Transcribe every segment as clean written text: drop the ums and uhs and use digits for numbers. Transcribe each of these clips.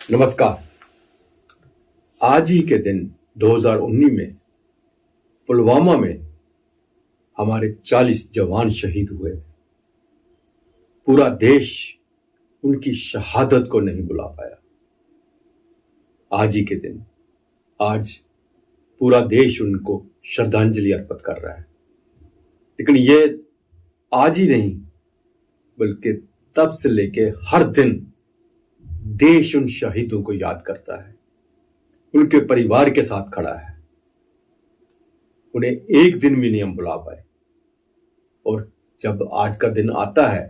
नमस्कार। आज ही के दिन 2019 में पुलवामा में हमारे 40 जवान शहीद हुए थे। पूरा देश उनकी शहादत को नहीं बुला पाया। आज ही के दिन आज पूरा देश उनको श्रद्धांजलि अर्पित कर रहा है। लेकिन ये आज ही नहीं बल्कि तब से लेके हर दिन देश उन शहीदों को याद करता है, उनके परिवार के साथ खड़ा है। उन्हें एक दिन भी नहीं हम बुला पाए। और जब आज का दिन आता है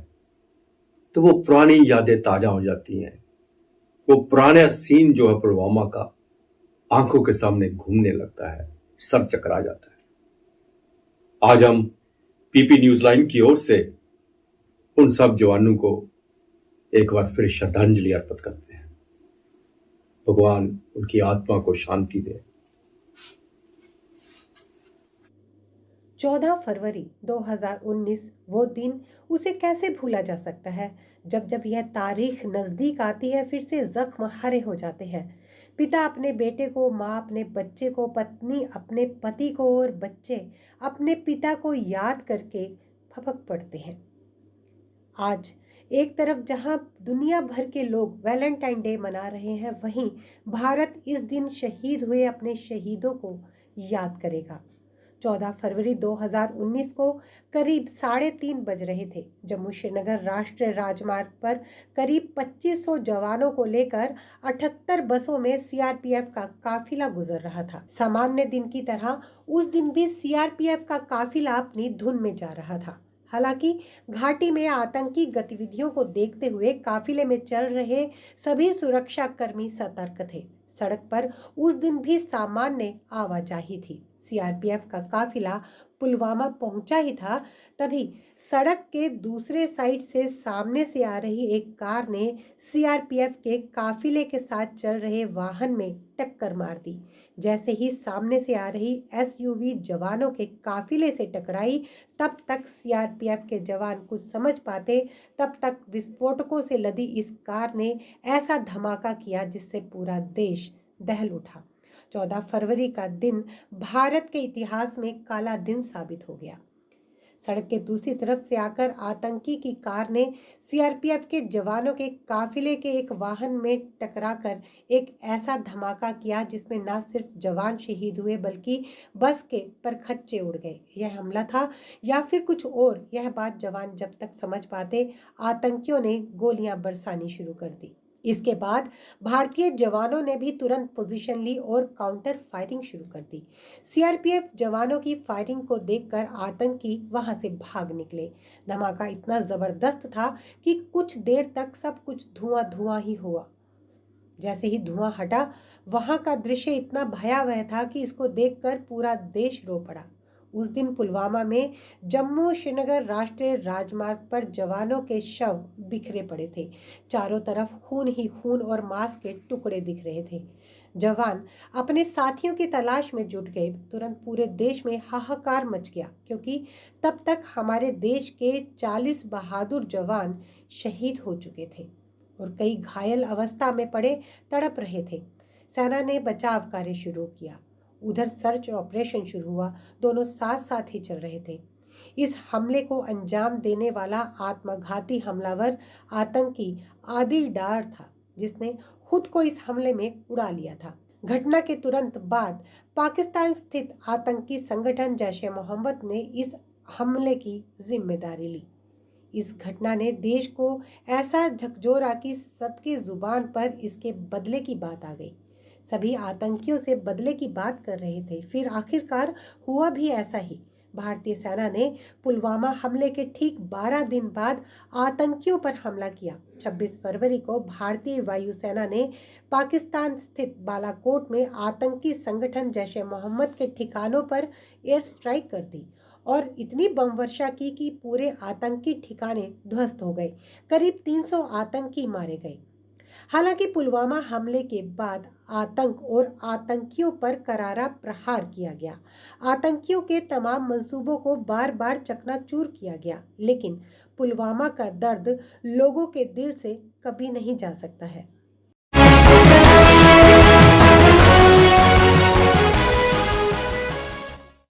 तो वो पुरानी यादें ताजा हो जाती हैं। वो पुराना सीन जो है पुलवामा का आंखों के सामने घूमने लगता है, सर चकरा जाता है। आज हम पीपी न्यूज लाइन की ओर से उन सब जवानों को एक बार फिर श्रद्धांजलि अर्पित करते हैं। भगवान उनकी आत्मा को शांति दे। 14 फरवरी 2019 वो दिन, उसे कैसे भूला जा सकता है। जब जब यह तारीख नजदीक आती है फिर से जख्म हरे हो जाते हैं। पिता अपने बेटे को, माँ अपने बच्चे को, पत्नी अपने पति को और बच्चे अपने पिता को याद करके फपक पड़ते हैं। आज एक तरफ जहां दुनिया भर के लोग वैलेंटाइन डे मना रहे हैं, वहीं भारत इस दिन शहीद हुए अपने शहीदों को याद करेगा। 14 फरवरी 2019 को करीब 3:30 बज रहे थे। जम्मू श्रीनगर राष्ट्रीय राजमार्ग पर करीब 2500 जवानों को लेकर 78 बसों में सीआरपीएफ का काफिला गुजर रहा था। सामान्य दिन की तरह उस दिन भी सीआरपीएफ का काफिला अपनी धुन में जा रहा था। हालांकि घाटी में आतंकी गतिविधियों को देखते हुए काफिले में चल रहे सभी सुरक्षा कर्मी सतर्क थे। सड़क पर उस दिन भी सामान्य आवाजाही थी। सीआरपीएफ का काफिला पुलवामा पहुंचा ही था, तभी सड़क के दूसरे साइड से सामने से आ रही एक कार ने सीआरपीएफ के काफिले के साथ चल रहे वाहन में टक्कर मार दी। जैसे ही सामने से आ रही एसयूवी जवानों के काफिले से टकराई, तब तक सीआरपीएफ के जवान कुछ समझ पाते, तब तक विस्फोटकों से लदी इस कार ने ऐसा धमाका किया जिससे पूरा देश दहल उठा। 14 फरवरी का दिन भारत के इतिहास में काला दिन साबित हो गया। सड़क के दूसरी तरफ से आकर आतंकी की कार ने सीआरपीएफ के जवानों के काफिले के एक वाहन में टकराकर एक ऐसा धमाका किया जिसमें न सिर्फ जवान शहीद हुए बल्कि बस के परखच्चे उड़ गए। यह हमला था या फिर कुछ और, यह बात जवान जब तक समझ पाते, आतंकियों ने गोलियां बरसानी शुरू कर दी। इसके बाद भारतीय जवानों ने भी तुरंत पोजीशन ली और काउंटर फायरिंग शुरू कर दी। सीआरपीएफ जवानों की फायरिंग को देखकर आतंकी वहां से भाग निकले। धमाका इतना जबरदस्त था कि कुछ देर तक सब कुछ धुआं धुआं ही हुआ। जैसे ही धुआं हटा, वहां का दृश्य इतना भयावह था कि इसको देखकर पूरा देश रो पड़ा। उस दिन पुलवामा में जम्मू श्रीनगर राष्ट्रीय राजमार्ग पर जवानों के शव बिखरे पड़े थे। चारों तरफ खून ही खून और मांस के टुकड़े दिख रहे थे। जवान अपने साथियों की तलाश में जुट गए। तुरंत पूरे देश में हाहाकार मच गया, क्योंकि तब तक हमारे देश के 40 बहादुर जवान शहीद हो चुके थे और कई घायल अवस्था में पड़े तड़प रहे थे। सेना ने बचाव कार्य शुरू किया, उधर सर्च ऑपरेशन शुरू हुआ। दोनों साथ साथ ही चल रहे थे। इस हमले को अंजाम देने वाला आत्मघाती हमलावर आतंकी आदिल डार था, जिसने खुद को इस हमले में उड़ा लिया था। घटना के तुरंत बाद पाकिस्तान स्थित आतंकी संगठन जैश ए मोहम्मद ने इस हमले की जिम्मेदारी ली। इस घटना ने देश को ऐसा झकझोरा कि सबकी जुबान पर इसके बदले की बात आ गई। सभी आतंकियों से बदले की बात कर रहे थे। फिर आखिरकार हुआ भी ऐसा ही। भारतीय सेना ने पुलवामा हमले के ठीक 12 दिन बाद आतंकियों पर हमला किया। 26 फरवरी को भारतीय वायुसेना ने पाकिस्तान स्थित बालाकोट में आतंकी संगठन जैश ए मोहम्मद के ठिकानों पर एयर स्ट्राइक कर दी और इतनी बम वर्षा की कि पूरे आतंकी ठिकाने ध्वस्त हो गए। करीब 300 आतंकी मारे गए। हालांकि पुलवामा हमले के बाद आतंक और आतंकियों पर करारा प्रहार किया गया। आतंकियों के तमाम मंसूबों को बार बार चकनाचूर किया गया, लेकिन पुलवामा का दर्द लोगों के दिल से कभी नहीं जा सकता है।